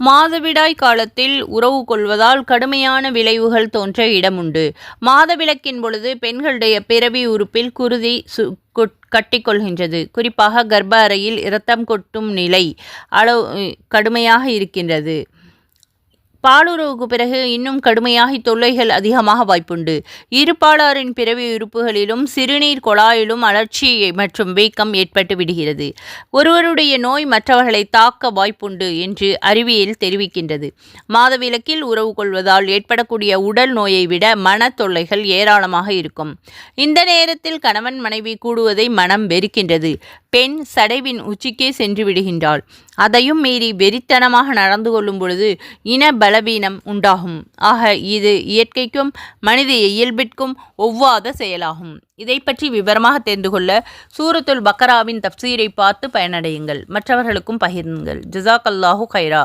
மாதவிடாய் காலத்தில் உறவு கொள்வதால் கடுமையான விளைவுகள் தோன்ற இடமுண்டு. மாதவிலக்கின் பொழுது பெண்களுடைய பிறவி உறுப்பில் குருதி கட்டிக்கொள்கின்றது. குறிப்பாக கர்ப்ப அறையில் இரத்தம் கொட்டும் நிலை கடுமையாக இருக்கின்றது. பாலுறவுக்கு பிறகு இன்னும் கடுமையாகி தொல்லைகள் அதிகமாக வாய்ப்புண்டு. இருபாலாரின் பிறவி உறுப்புகளிலும் சிறுநீர் குழாயிலும் அழற்சி மற்றும் வீக்கம் ஏற்பட்டு விடுகிறது. ஒருவருடைய நோய் மற்றவர்களை தாக்க வாய்ப்புண்டு என்று அறிவியல் தெரிவிக்கின்றது. மாதவிலக்கில் உறவு கொள்வதால் ஏற்படக்கூடிய உடல் நோயை விட மன தொல்லைகள் ஏராளமாக இருக்கும். இந்த நேரத்தில் கணவன் மனைவி கூடுவதை மனம் வெறுக்கின்றது. பெண் சடைவின் உச்சிக்கே சென்று விடுகின்றாள். அதையும் மீறி வெறித்தனமாக நடந்து கொள்ளும் பொழுது இன பலவீனம் உண்டாகும். ஆக இது இயற்கைக்கும் மனித இயல்பிற்கும் ஒவ்வாத செயலாகும். இதை பற்றி விவரமாக தெரிந்து கொள்ள சூரத்துல் பக்கராவின் தப்சீரை பார்த்து பயனடையுங்கள். மற்றவர்களுக்கும் பகிருங்கள். ஜஸாக்கல்லாஹு கைரா.